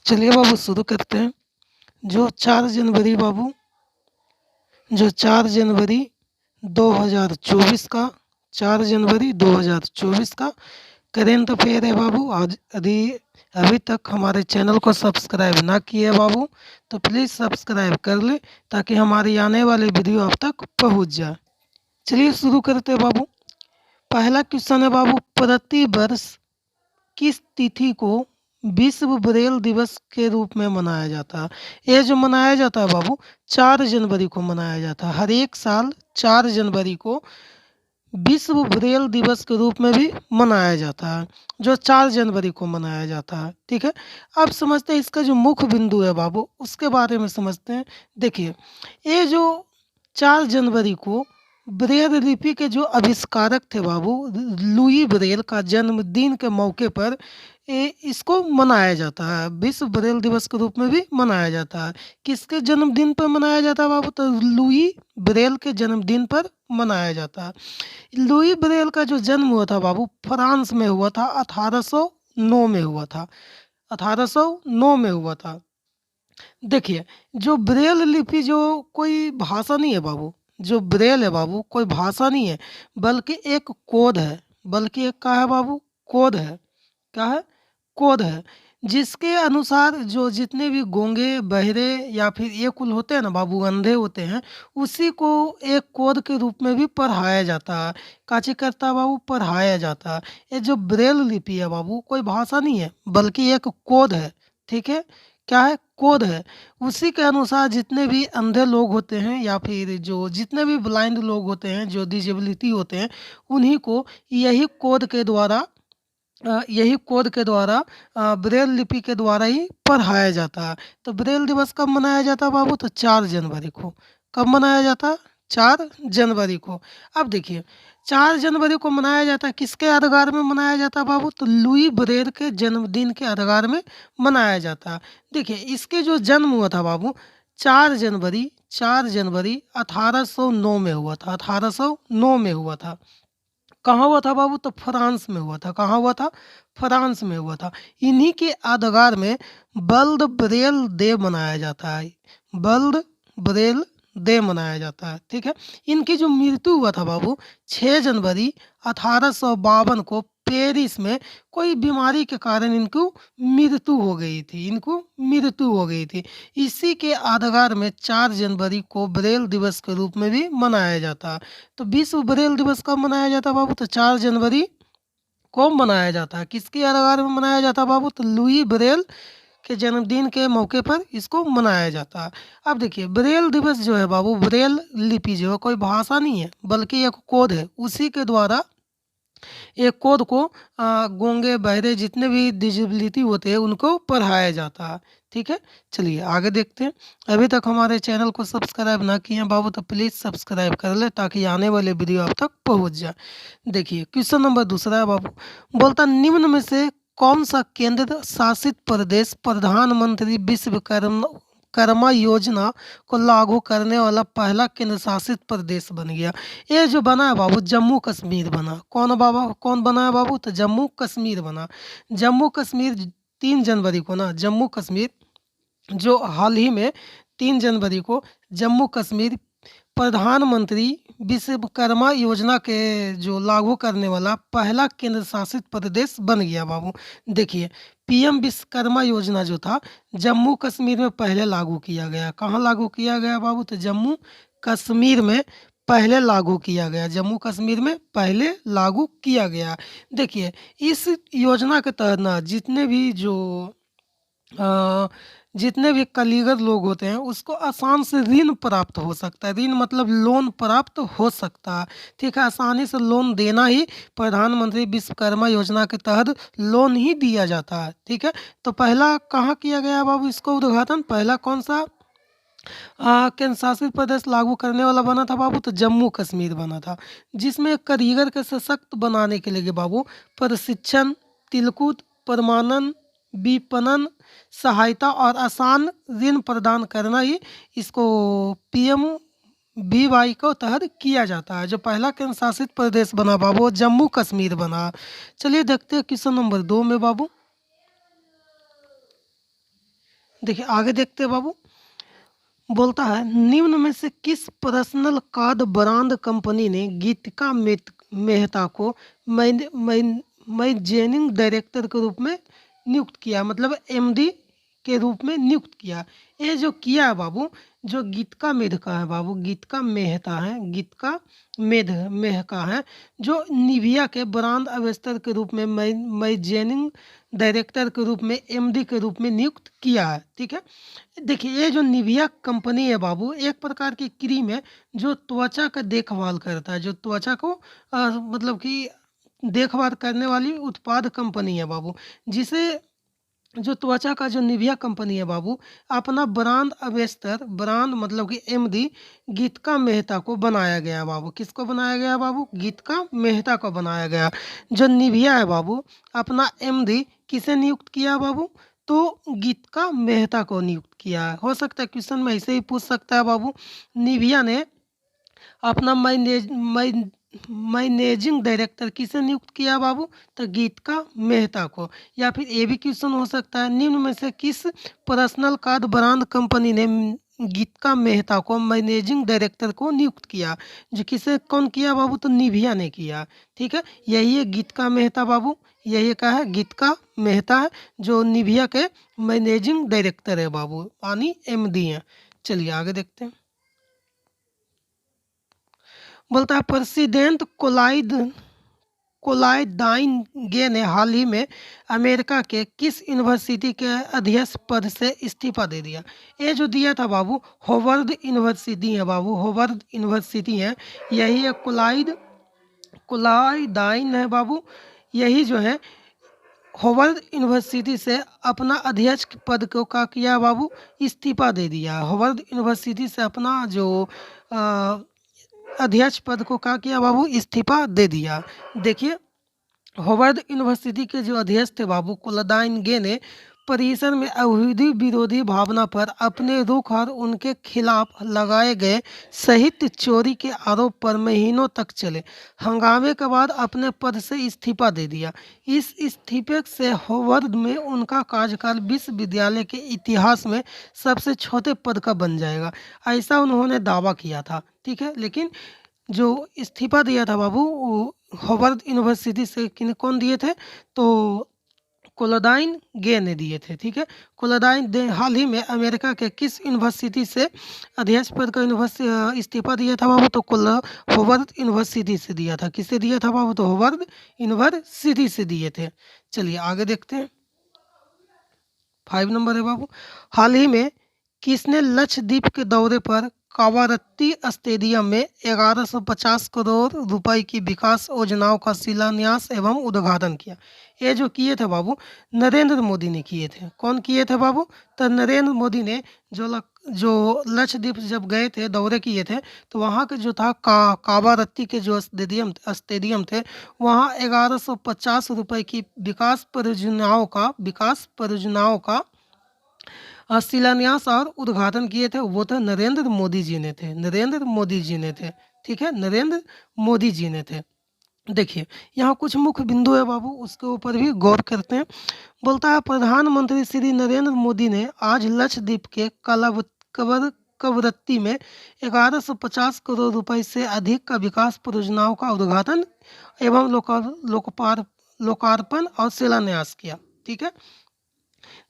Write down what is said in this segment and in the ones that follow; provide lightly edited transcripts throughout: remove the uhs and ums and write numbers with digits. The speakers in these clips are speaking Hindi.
चलिए बाबू शुरू करते हैं। जो 4 जनवरी बाबू जो 4 जनवरी 2024 का 4 जनवरी 2024 का करेंट अफेयर है बाबू। आज यदि अभी तक हमारे चैनल को सब्सक्राइब ना किए बाबू तो प्लीज़ सब्सक्राइब कर ले ताकि हमारी आने वाली वीडियो आप तक पहुंच जाए। चलिए शुरू करते हैं बाबू। पहला क्वेश्चन है बाबू, प्रति वर्ष किस तिथि को विश्व ब्रेल दिवस के रूप में मनाया जाता है? ये जो मनाया जाता है बाबू 4 जनवरी को मनाया जाता है। हर एक साल 4 जनवरी को विश्व ब्रेल दिवस के रूप में भी मनाया जाता है, जो 4 जनवरी को मनाया जाता है। ठीक है, अब समझते हैं इसका जो मुख्य बिंदु है बाबू उसके बारे में समझते हैं। देखिए, ये जो 4 जनवरी को ब्रेल लिपि के जो आविष्कारक थे बाबू लुई ब्रेल का जन्मदिन के मौके पर इसको मनाया जाता है, विश्व ब्रेल दिवस के रूप में भी मनाया जाता है। किसके जन्मदिन पर मनाया जाता है बाबू? तो लुई ब्रेल के जन्मदिन पर मनाया जाता है। लुई ब्रेल का जो जन्म हुआ था बाबू फ्रांस में हुआ था, 1809 में हुआ था, 1809 में हुआ था। देखिए, जो ब्रेल लिपि जो कोई भाषा नहीं है बाबू, जो ब्रेल है बाबू कोई भाषा नहीं है बल्कि एक कोड है, बल्कि एक क्या है बाबू? कोड है। क्या है? कोड है, जिसके अनुसार जो जितने भी गूंगे बहरे या फिर ये कुल होते हैं ना बाबू, अंधे होते हैं, उसी को एक कोड के रूप में भी पढ़ाया जाता है। काची करता है बाबू? पढ़ाया जाता है। ये जो ब्रेल लिपि है बाबू कोई भाषा नहीं है बल्कि एक कोड है। ठीक है, क्या है? कोड है। उसी के अनुसार जितने भी अंधे लोग होते हैं या फिर जो जितने भी ब्लाइंड लोग होते हैं, जो डिजेबिलिटी होते हैं, उन्हीं को यही कोड के द्वारा ब्रेल लिपि के द्वारा ही पढ़ाया जाता है। तो ब्रेल दिवस कब मनाया जाता है बाबू? तो 4 जनवरी को। कब मनाया जाता है? 4 जनवरी को। अब देखिए, 4 जनवरी को मनाया जाता है, किसके यादगार में मनाया जाता है बाबू? तो लुई ब्रेल के जन्मदिन के यादगार में मनाया जाता है। देखिए, इसके जो जन्म हुआ था बाबू 4 जनवरी 1809 में हुआ था, 1809 में हुआ था। कहाँ हुआ था बाबू? तो फ्रांस में हुआ था। कहाँ हुआ था? फ्रांस में हुआ था। इन्हीं के यादगार में वर्ल्ड ब्रेल डे मनाया जाता है, वर्ल्ड ब्रेल डे मनाया जाता है। ठीक है, इनकी जो मृत्यु हुआ था बाबू 6 जनवरी 1852 को पेरिस में कोई बीमारी के कारण इनको मृत्यु हो गई थी, इनको मृत्यु हो गई थी। इसी के यादगार में 4 जनवरी को ब्रेल दिवस के रूप में भी मनाया जाता है। तो विश्व ब्रेल दिवस कब मनाया जाता है बाबू? तो 4 जनवरी को मनाया जाता है। किसके यादगार में मनाया जाता है बाबू? तो लुई ब्रेल के जन्मदिन के मौके पर इसको मनाया जाता है। अब देखिए, ब्रेल दिवस जो है बाबू, ब्रेल लिपि जो है कोई भाषा नहीं है बल्कि एक कोड है। उसी के द्वारा एक कोड को गूंगे बहरे जितने भी डिसेबिलिटी होते हैं उनको पढ़ाया जाता है। ठीक है, चलिए आगे देखते हैं। अभी तक हमारे चैनल को सब्सक्राइब ना किए हैं बाबू तो प्लीज़ सब्सक्राइब कर ले ताकि आने वाले वीडियो आप तक पहुंच जाए। देखिए, क्वेश्चन नंबर दूसरा है बाबू, बोलता निम्न में से कौन सा केंद्र शासित प्रदेश प्रधानमंत्री विश्वकर्मा योजना को लागू करने वाला पहला केंद्र शासित प्रदेश बन गया? ये जो बना है बाबू जम्मू कश्मीर बना। कौन बना है बाबू? तो जम्मू कश्मीर बना। जम्मू कश्मीर 3 जनवरी को ना, जम्मू कश्मीर जो हाल ही में 3 जनवरी को जम्मू कश्मीर प्रधानमंत्री विश्वकर्मा योजना के जो लागू करने वाला पहला केंद्र शासित प्रदेश बन गया बाबू। देखिए, पीएम विश्वकर्मा योजना जो था जम्मू कश्मीर में पहले लागू किया गया। कहाँ लागू किया गया बाबू? तो जम्मू कश्मीर में पहले लागू किया गया, जम्मू कश्मीर में पहले लागू किया गया। देखिए, इस योजना के तहत ना जितने भी कलीगर लोग होते हैं उसको आसान से ऋण प्राप्त हो सकता है। ऋण मतलब लोन प्राप्त हो सकता है। ठीक है, आसानी से लोन देना ही प्रधानमंत्री विश्वकर्मा योजना के तहत लोन ही दिया जाता है। ठीक है, तो पहला कहाँ किया गया बाबू इसको उद्घाटन? पहला कौन सा केंद्र शासित प्रदेश लागू करने वाला बना था बाबू? तो जम्मू कश्मीर बना था, जिसमें कारीगर के सशक्त बनाने के लिए बाबू प्रशिक्षण, तिलकुट, प्रमाणन, विपणन सहायता और आसान ऋण प्रदान करना ही इसको पीएम बीवाई को तहत किया जाता है। जो पहला केंद्र शासित प्रदेश बना बाबू वो जम्मू कश्मीर बना। चलिए देखते हैं क्वेश्चन नंबर 2 में बाबू। देखिए आगे देखते हैं बाबू। बोलता है निम्न में से किस पर्सनल कार्ड ब्रांड कंपनी ने गीतिका मेहता को मैनेजिंग डायरेक्टर के रूप में नियुक्त किया, मतलब एमडी के रूप में नियुक्त किया। ये जो किया है बाबू, जो गीतिका मेहता है बाबू, गीतिका मेहता है, गीतिका मेहका है, जो निविया के ब्रांड एम्बेसडर के रूप में मैनेजिंग डायरेक्टर के रूप में एमडी के रूप में नियुक्त किया है। ठीक है, देखिए ये जो निविया कंपनी है बाबू, एक प्रकार की क्रीम है जो त्वचा का देखभाल करता है, जो त्वचा को मतलब कि देखभाल करने वाली उत्पाद कंपनी है बाबू, जिसे जो त्वचा का जो निविया कंपनी है बाबू, अपना ब्रांड एम्बेसडर, ब्रांड मतलब कि एमडी गीतिका मेहता को बनाया गया बाबू। किसको बनाया गया बाबू? गीतिका मेहता को बनाया गया। जो निविया है बाबू, अपना एमडी किसे नियुक्त किया बाबू? तो गीतिका मेहता को नियुक्त किया है। हो सकता है क्वेश्चन में ऐसे ही पूछ सकता है बाबू, निविया ने अपना मैनेजिंग डायरेक्टर किसे नियुक्त किया बाबू? तो गीतिका मेहता को। या फिर ये भी क्वेश्चन हो सकता है, निम्न में से किस पर्सनल कार्ड ब्रांड कंपनी ने गीतिका मेहता को मैनेजिंग डायरेक्टर को नियुक्त किया? जो किसे कौन किया बाबू? तो निविया ने किया। ठीक है, यही है गीतिका मेहता बाबू, यही क्या है? गीतिका मेहता है, जो निविया के मैनेजिंग डायरेक्टर है बाबू, यानी एमडी हैं। चलिए आगे देखते हैं। बोलता है प्रेसिडेंट कोलाइडाइन गे ने हाल ही में अमेरिका के किस यूनिवर्सिटी के अध्यक्ष पद से इस्तीफा दे दिया? ये जो दिया था बाबू, होवर्ड यूनिवर्सिटी है बाबू, होवर्ड यूनिवर्सिटी है, यही है कोलाइडाइन है बाबू, यही जो है होवर्ड यूनिवर्सिटी से अपना अध्यक्ष पद को क्या किया बाबू? इस्तीफा दे दिया। होवर्ड यूनिवर्सिटी से अपना जो अध्यक्ष पद को क्या किया बाबू? इस्तीफा दे दिया। देखिए होवर्ड यूनिवर्सिटी के जो अध्यक्ष थे बाबू, कोलाइडाइन गे ने परिसर में यहूदी विरोधी भावना पर अपने रुख और उनके खिलाफ लगाए गए साहित्य चोरी के आरोप पर महीनों तक चले हंगामे के बाद अपने पद से इस्तीफा दे दिया। इस इस्तीफे से होवर्ड में उनका कार्यकाल विश्वविद्यालय के इतिहास में सबसे छोटे पद का बन जाएगा, ऐसा उन्होंने दावा किया था। ठीक है, लेकिन जो इस्तीफा दिया था बाबू, होवर्ड यूनिवर्सिटी से कौन दिए थे? तो कोलाइडाइन गे ने दिए थे। ठीक है, कोलाइडाइन हाल ही में अमेरिका के किस यूनिवर्सिटी से अध्यक्ष पद का इस्तीफा दिया था बाबू? तो होवर्ड यूनिवर्सिटी से दिया था। किससे दिया था बाबू? तो होवर्ड यूनिवर्सिटी से दिए थे। चलिए आगे देखते हैं। 5 नंबर है बाबू, हाल ही में किसने लक्षद्वीप के दौरे पर कावारत्ती स्टेडियम में 1150 करोड़ रुपए की विकास योजनाओं का शिलान्यास एवं उद्घाटन किया? ये जो किए थे बाबू, नरेंद्र मोदी ने किए थे। कौन किए थे बाबू? तो नरेंद्र मोदी ने जो लक्षद्वीप जब गए थे, दौरे किए थे, तो वहाँ के जो था कावारत्ती के जो स्टेडियम थे, वहाँ 1150 रुपए की विकास परियोजनाओं का शिलान्यास और उद्घाटन किए थे। वो थे नरेंद्र मोदी जी ने थे, नरेंद्र मोदी जी ने थे। ठीक है, नरेंद्र मोदी जी ने थे। देखिए यहाँ कुछ मुख्य बिंदु है बाबू, उसके ऊपर भी गौर करते हैं। बोलता है प्रधानमंत्री श्री नरेंद्र मोदी ने आज लक्षद्वीप के कवरत्ती में 1150 करोड़ रुपए से अधिक का विकास परियोजनाओं का उद्घाटन एवं लोकार्पण और शिलान्यास किया। ठीक है,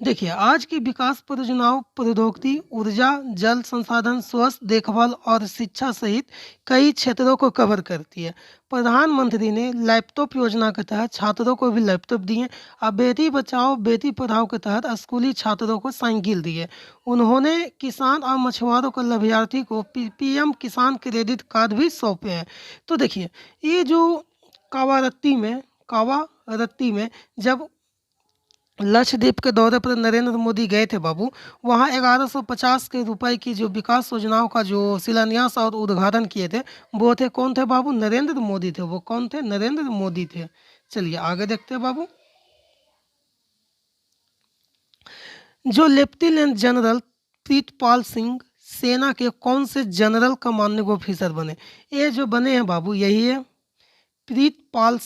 देखिए आज की विकास परियोजनाओं प्रौद्योगिकी, ऊर्जा, जल संसाधन, स्वास्थ्य देखभाल और शिक्षा सहित कई क्षेत्रों को कवर करती है। प्रधानमंत्री ने लैपटॉप योजना के तहत छात्रों को भी लैपटॉप दिए। अब बेटी बचाओ बेटी पढ़ाओ के तहत स्कूली छात्रों को साइकिल दिए। उन्होंने किसान और मछुआरों के लाभार्थी को पीएम किसान क्रेडिट कार्ड भी सौंपे हैं। तो देखिए ये जो कावारत्ती में जब लक्षद्वीप के दौरे पर नरेंद्र मोदी गए थे बाबू, वहाँ 1150 के रुपए की जो विकास योजनाओं का जो शिलान्यास और उद्घाटन किए थे, वो थे कौन थे बाबू? नरेंद्र मोदी थे। वो कौन थे? नरेंद्र मोदी थे। चलिए आगे देखते हैं बाबू। जो लेफ्टिनेंट जनरल प्रीतपाल सिंह सेना के कौन से जनरल कमांडिंग ऑफिसर बने? ये जो बने हैं बाबू, यही है प्रीतपाल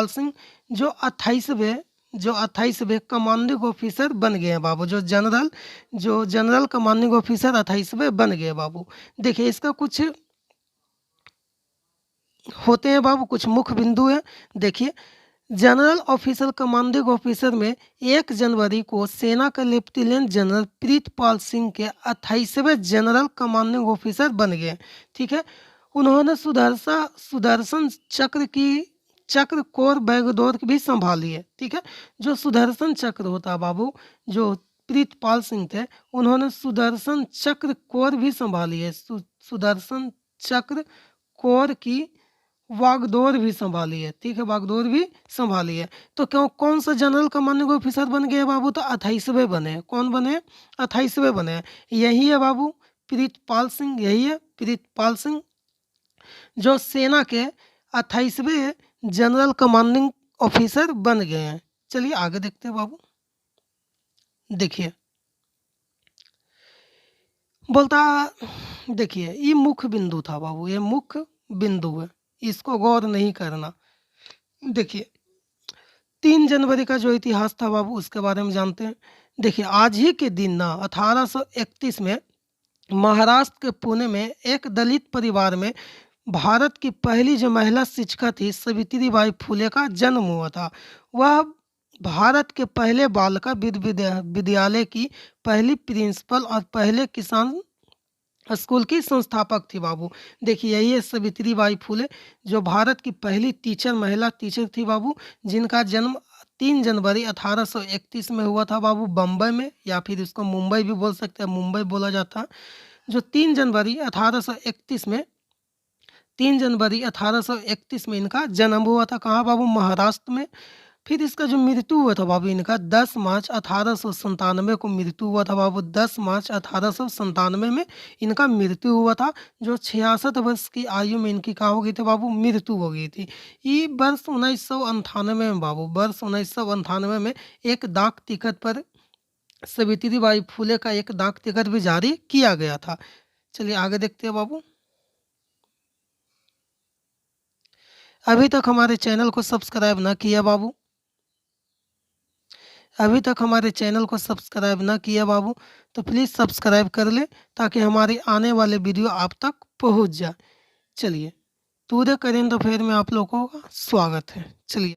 सिंह, जो 28वें जो 28वें कमांडिंग ऑफिसर बन गए हैं बाबू, जो जनरल कमांडिंग ऑफिसर 28वें बन गए बाबू। देखिए इसका कुछ होते हैं बाबू, कुछ मुख्य बिंदु है। देखिए जनरल ऑफिसर कमांडिंग ऑफिसर में 1 जनवरी को सेना के लेफ्टिनेंट जनरल प्रीतपाल सिंह के 28वें जनरल कमांडिंग ऑफिसर बन गए। ठीक है, उन्होंने सुदर्शन चक्र कोर बैगडोर भी संभाली है। ठीक है, जो सुदर्शन चक्र होता है बाबू, जो प्रीतपाल सिंह थे, उन्होंने सुदर्शन चक्र कोर भी संभाली है। सुदर्शन चक्र कोर की वागडोर भी संभाली है। ठीक है, वागडोर भी संभाली है। तो क्यों कौन सा जनरल कमांडिंग ऑफिसर बन गए बाबू? तो 28वें बने हैं। कौन बने हैं? 28वें बने हैं। यही है बाबू प्रीतपाल सिंह, यही है प्रीतपाल सिंह जो सेना के 28वें जनरल कमांडिंग ऑफिसर बन गए हैं। चलिए आगे देखते हैं बाबू। देखिए बोलता, देखिए ये मुख्य बिंदु था बाबू, ये मुख्य बिंदु है, इसको गौर नहीं करना। देखिए 3 जनवरी का जो इतिहास था बाबू, उसके बारे में जानते हैं। देखिए आज ही के दिन ना 1831 में महाराष्ट्र के पुणे में एक दलित परिवार में भारत की पहली जो महिला शिक्षिका थी सावित्रीबाई फुले का जन्म हुआ था। वह भारत के पहले बालिका विद्यालय की पहली प्रिंसिपल और पहले किसान स्कूल की संस्थापक थी बाबू। देखिए यही है सावित्रीबाई फुले, जो भारत की पहली महिला टीचर थी बाबू, जिनका जन्म 3 जनवरी 1831 में हुआ था बाबू, बम्बई में, या फिर इसको मुंबई भी बोल सकते हैं, मुंबई बोला जाता है। जो 3 जनवरी 1831 में इनका जन्म हुआ था। कहाँ बाबू? महाराष्ट्र में। फिर इसका जो मृत्यु हुआ था बाबू, इनका 10 मार्च 1897 को मृत्यु हुआ था बाबू। 10 मार्च 1897 में इनका मृत्यु हुआ था। जो 66 वर्ष की आयु में इनकी क्या हो गई थी बाबू? मृत्यु हो गई थी। ये वर्ष 1998 में बाबू, वर्ष 1998 में एक डाक टिकट पर सावित्रीबाई फुले का एक डाक टिकट भी जारी किया गया था। चलिए आगे देखते हैं बाबू। अभी तक हमारे चैनल को सब्सक्राइब ना किया बाबू, अभी तक हमारे चैनल को सब्सक्राइब ना किया बाबू, तो प्लीज़ सब्सक्राइब कर ले ताकि हमारे आने वाले वीडियो आप तक पहुंच जाए। चलिए पूरे करेंट अफेयर में आप लोगों का स्वागत है। चलिए